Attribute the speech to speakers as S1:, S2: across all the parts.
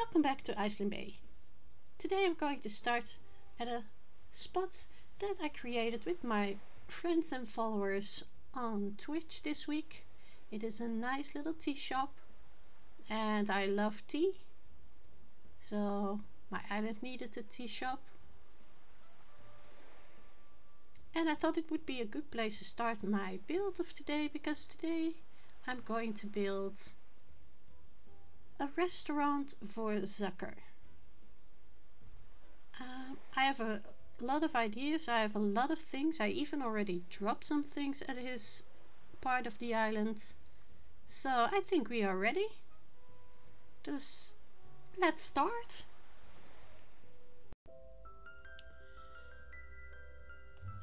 S1: Welcome back to Eislyn Bay. Today I'm going to start at a spot that I created with my friends and followers on Twitch this week. It is a nice little tea shop and I love tea, so my island needed a tea shop and I thought it would be a good place to start my build of today, because today I'm going to build a restaurant for Zucker. I have a lot of ideas, I have a lot of things. I even already dropped some things at his part of the island. So I think we are ready. Dus let's start.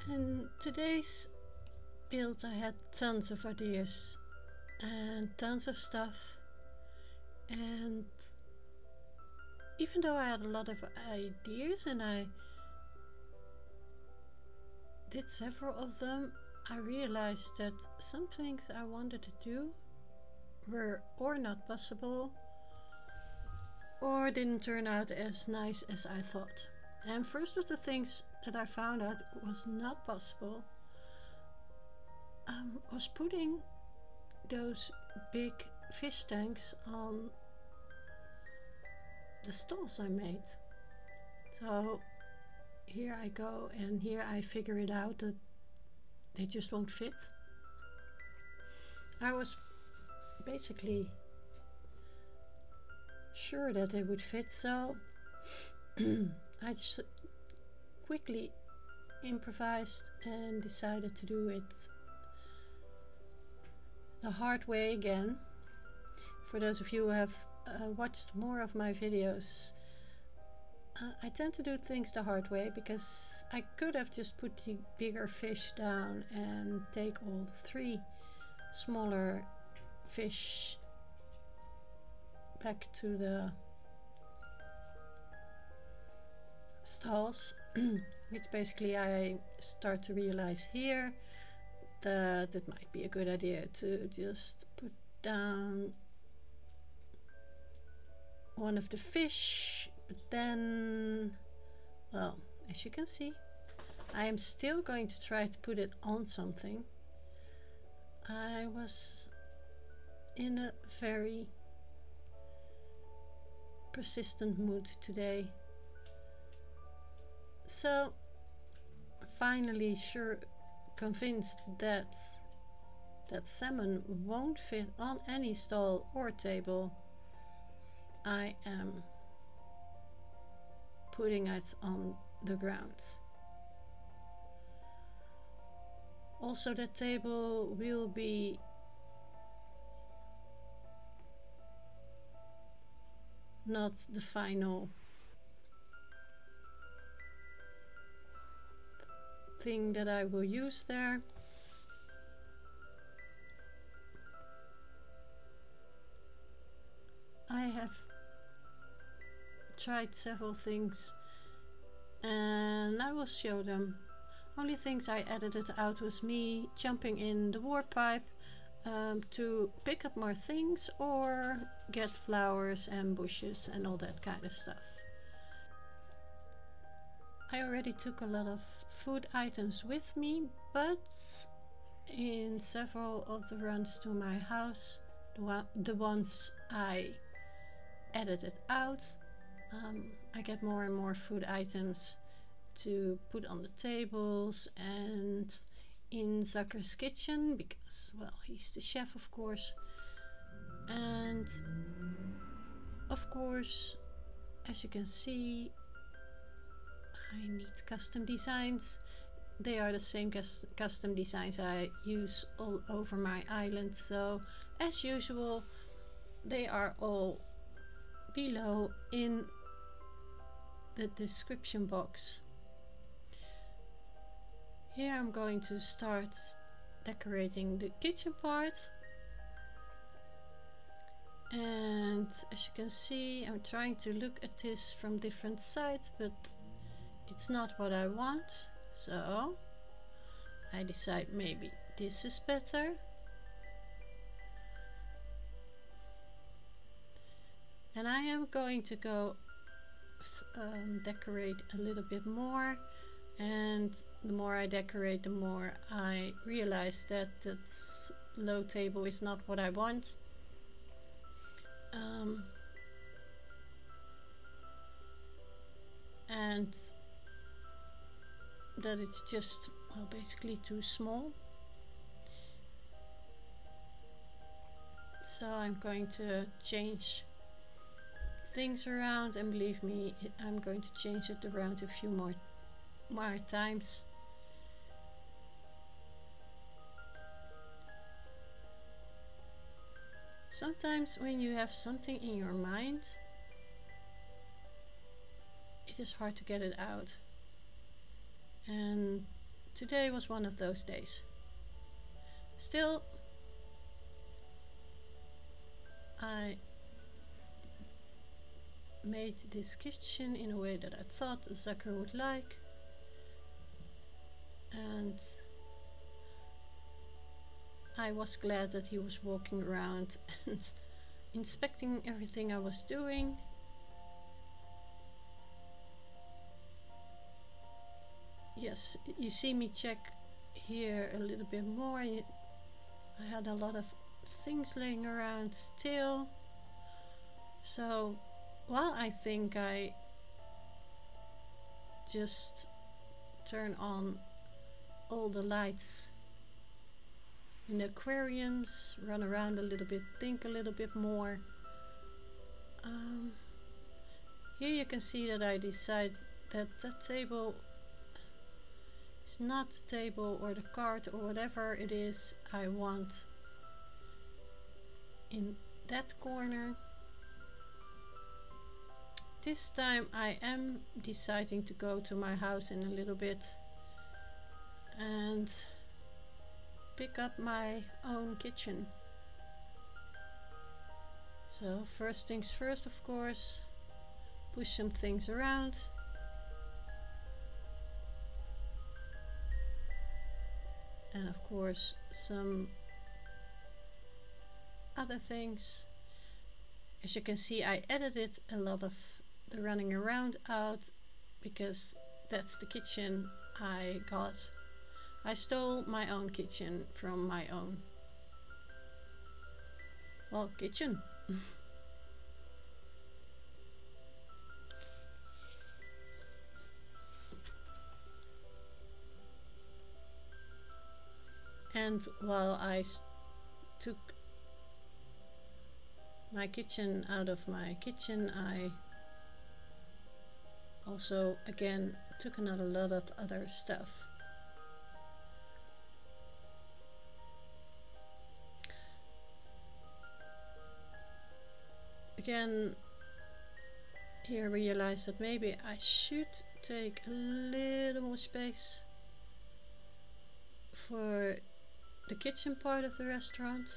S1: In today's build I had tons of ideas and tons of stuff. And even though I had a lot of ideas and I did several of them, I realized that some things I wanted to do were or not possible or didn't turn out as nice as I thought. And first of the things that I found out was not possible was putting those big fish tanks on the stalls I made. So here I go, and here I figure it out that they just won't fit. I was basically sure that they would fit, so I just quickly improvised and decided to do it the hard way again. For those of you who have watched more of my videos, I tend to do things the hard way, because I could have just put the bigger fish down and take all three smaller fish back to the stalls, which basically I start to realize here that it might be a good idea to just put down one of the fish, but then, well, as you can see, I am still going to try to put it on something. I was in a very persistent mood today, so finally convinced that salmon won't fit on any stall or table, I am putting it on the ground. Also, that table will be not the final thing that I will use there. I have tried several things and I will show them. Only things I edited out was me jumping in the warp pipe to pick up more things or get flowers and bushes and all that kind of stuff. I already took a lot of food items with me, but in several of the runs to my house, the ones I edited out, I get more and more food items to put on the tables and in Zucker's kitchen, because, well, he's the chef, of course. And of course, as you can see, I need custom designs. They are the same custom designs I use all over my island, so as usual they are all below in the description box. Here I'm going to start decorating the kitchen part, and as you can see I'm trying to look at this from different sides, but it's not what I want, so I decide maybe this is better. And I am going to go decorate a little bit more, and the more I decorate, the more I realize that that low table is not what I want. And that it's just, well, basically too small. So I'm going to change things around, and believe me, I'm going to change it around a few more times. Sometimes when you have something in your mind, it is hard to get it out. And today was one of those days. Still, I made this kitchen in a way that I thought Zucker would like, and I was glad that he was walking around and inspecting everything I was doing. Yes, you see me check here a little bit more. I had a lot of things laying around still, so well, I think I just turn on all the lights in the aquariums, run around a little bit, think a little bit more. Here you can see that I decide that that table is not the table or the cart or whatever it is I want in that corner. This time I am deciding to go to my house in a little bit and pick up my own kitchen. So first things first, of course, push some things around. And of course some other things. As you can see, I edited a lot of the running around out because that's the kitchen I got. I stole my own kitchen from my own, well, kitchen. And while I took my kitchen out of my kitchen, I also again took another lot of other stuff. Again, here realize that maybe I should take a little more space for the kitchen part of the restaurant.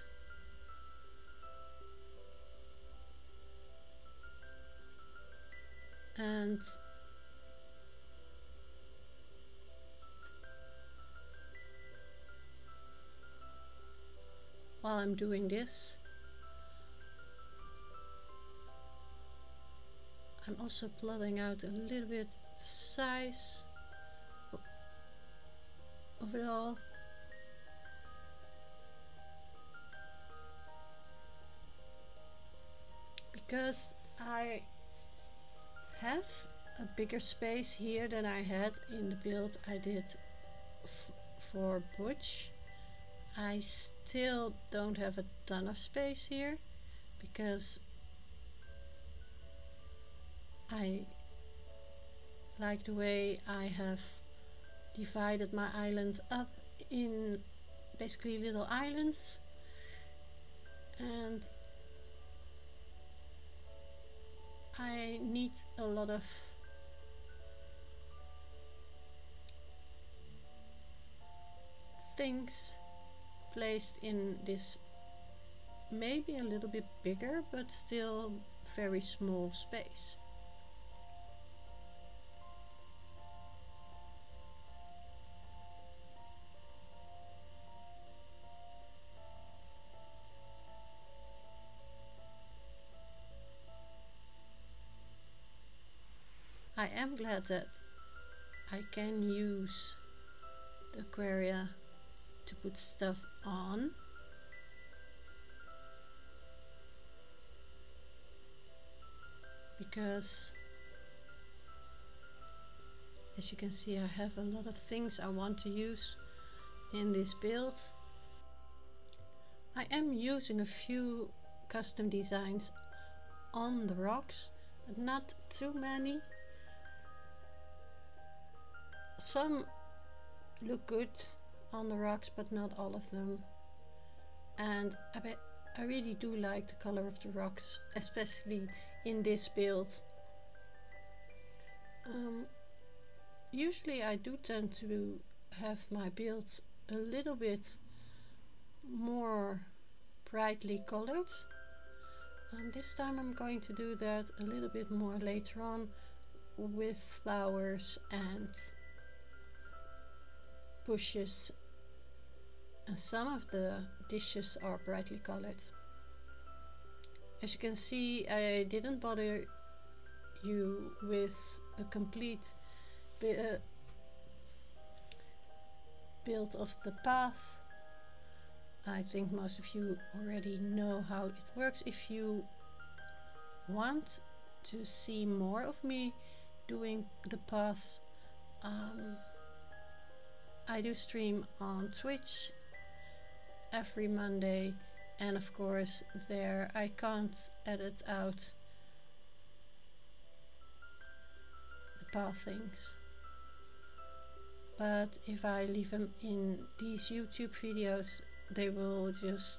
S1: And while I'm doing this, I'm also plotting out a little bit the size of it all. Because I have a bigger space here than I had in the build I did for Butch. I still don't have a ton of space here because I like the way I have divided my island up in basically little islands, and I need a lot of things placed in this maybe a little bit bigger but still very small space. I am glad that I can use the aquaria to put stuff on. Because as you can see, I have a lot of things I want to use in this build. I am using a few custom designs on the rocks, but not too many. Some look good on the rocks, but not all of them. And I really do like the color of the rocks, especially in this build. Usually I do tend to have my builds a little bit more brightly colored. This time I'm going to do that a little bit more later on with flowers and bushes, and some of the dishes are brightly colored. As you can see, I didn't bother you with the complete build of the path. I think most of you already know how it works. If you want to see more of me doing the path, I do stream on Twitch every Monday, and of course there I can't edit out the pathings. But if I leave them in these YouTube videos, they will just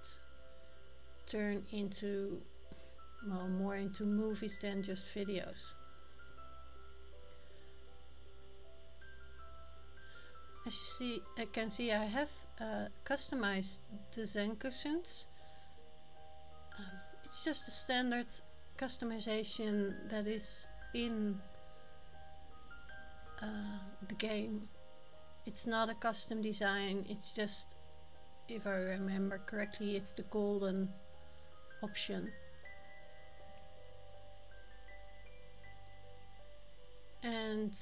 S1: turn into, well, more into movies than just videos. As you see, I can see I have customized the Zen cushions. It's just a standard customization that is in the game. It's not a custom design, it's just, if I remember correctly, it's the golden option. And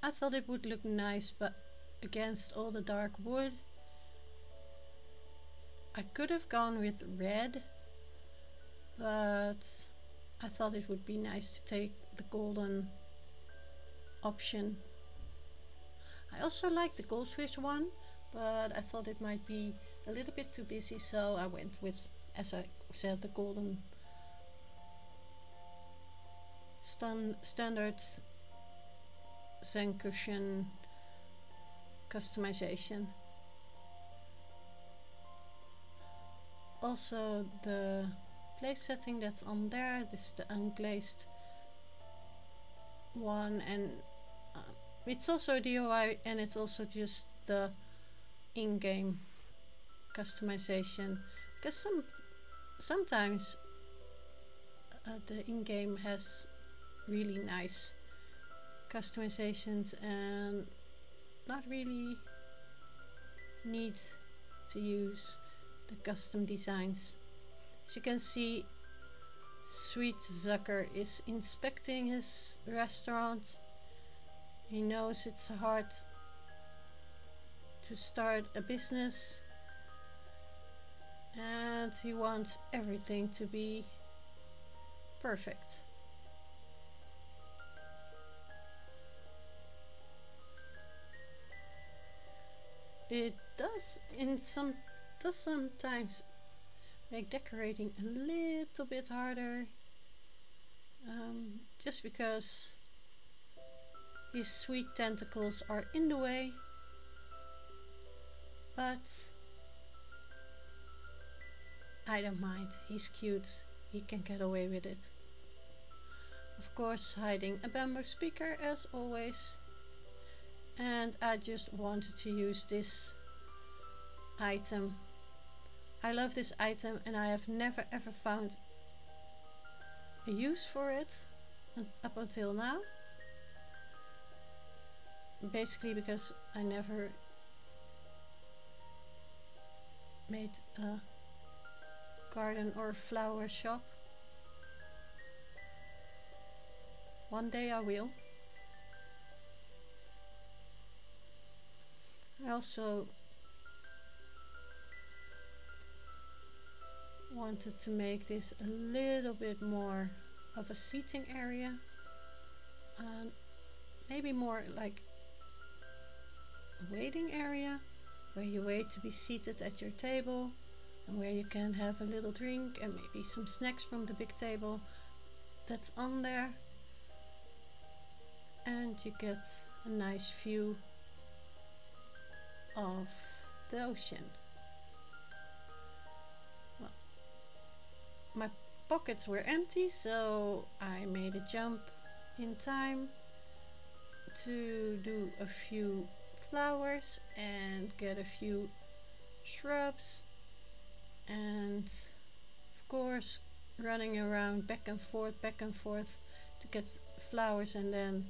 S1: I thought it would look nice, but against all the dark wood. I could have gone with red, but I thought it would be nice to take the golden option. I also like the goldfish one, but I thought it might be a little bit too busy, so I went with, as I said, the golden standard Zen cushion customization. Also the place setting that's on there, this is the unglazed one, and it's also a DIY, and it's also just the in-game customization, because sometimes the in-game has really nice customizations and not really need to use the custom designs. As you can see, Sweet Zucker is inspecting his restaurant. He knows it's hard to start a business, and he wants everything to be perfect. It does sometimes make decorating a little bit harder, just because these sweet tentacles are in the way, but I don't mind. He's cute, he can get away with it. Of course, hiding a bamboo speaker as always. And I just wanted to use this item. I love this item, and I have never ever found a use for it up until now. Basically because I never made a garden or flower shop. One day I will. I also wanted to make this a little bit more of a seating area, and maybe more like a waiting area where you wait to be seated at your table and where you can have a little drink and maybe some snacks from the big table that's on there, and you get a nice view of the ocean. Well, my pockets were empty, so I made a jump in time to do a few flowers and get a few shrubs, and of course running around back and forth to get flowers, and then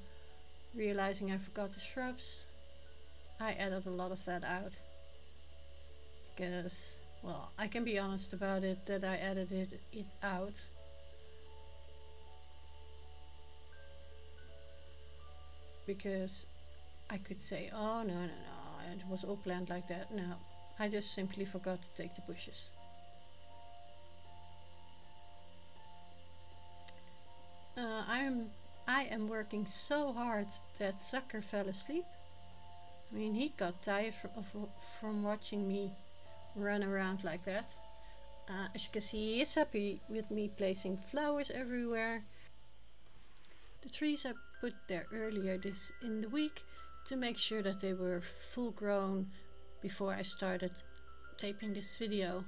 S1: realizing I forgot the shrubs. I added a lot of that out because, well, I can be honest about it that I edited it out. Because I could say, oh no, it was all planned like that. No, I just simply forgot to take the bushes. I am working so hard that Zucker fell asleep. I mean, he got tired from watching me run around like that. As you can see, he is happy with me placing flowers everywhere. The trees I put there earlier in the week to make sure that they were full grown before I started taping this video.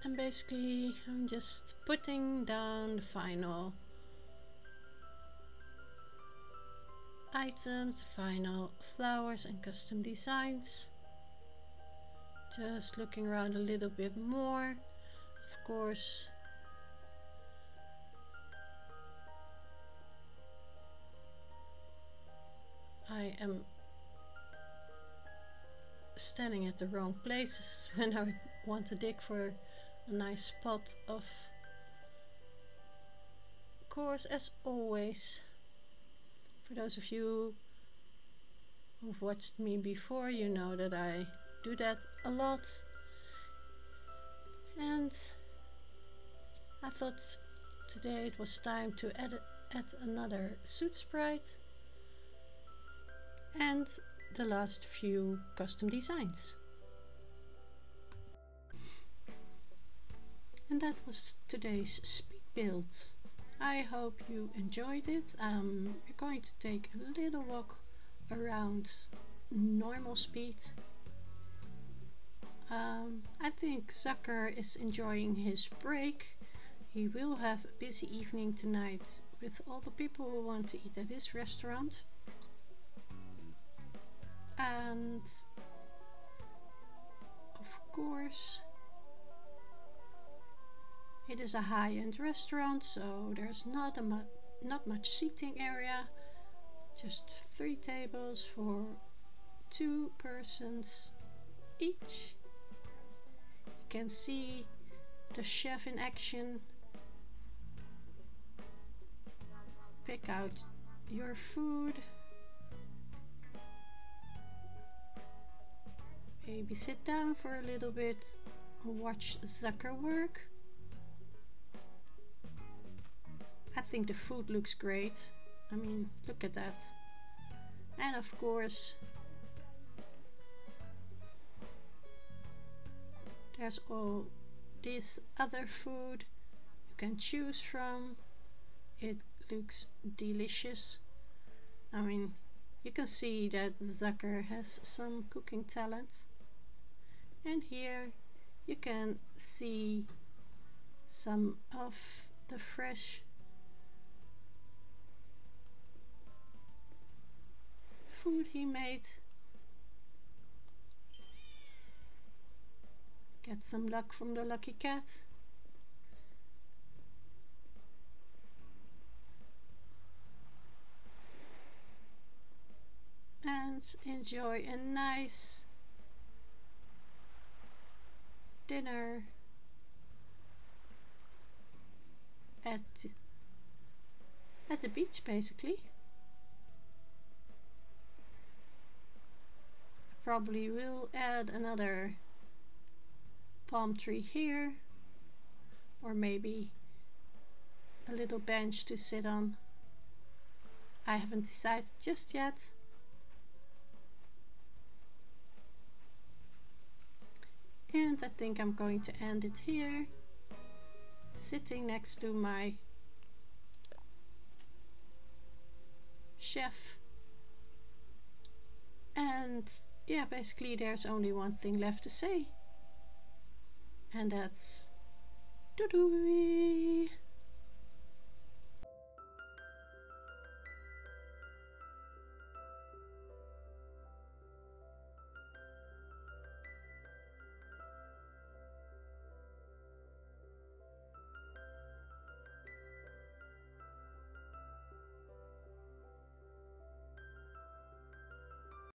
S1: And basically I'm just putting down the final items, final flowers and custom designs. Just looking around a little bit more. Of course, I am standing at the wrong places when I want to dig for a nice spot. Of course, as always, for those of you who've watched me before, you know that I do that a lot. And I thought today it was time to add another Soot sprite and the last few custom designs. And that was today's speed build. I hope you enjoyed it. We're going to take a little walk around normal speed. I think Zucker is enjoying his break. He will have a busy evening tonight with all the people who want to eat at his restaurant. And of course, it is a high-end restaurant, so there's not much seating area, just 3 tables for 2 persons each. You can see the chef in action. Pick out your food. Maybe sit down for a little bit and watch Zucker work. I think the food looks great. I mean, look at that. And of course, there's all this other food you can choose from. It looks delicious. I mean, you can see that Zucker has some cooking talent. And here you can see some of the fresh food he made. Get some luck from the lucky cat. And enjoy a nice dinner at the beach basically. Probably will add another palm tree here, or maybe a little bench to sit on. I haven't decided just yet. And I think I'm going to end it here, sitting next to my chef. And yeah, basically there's only one thing left to say, and that's doo-doo.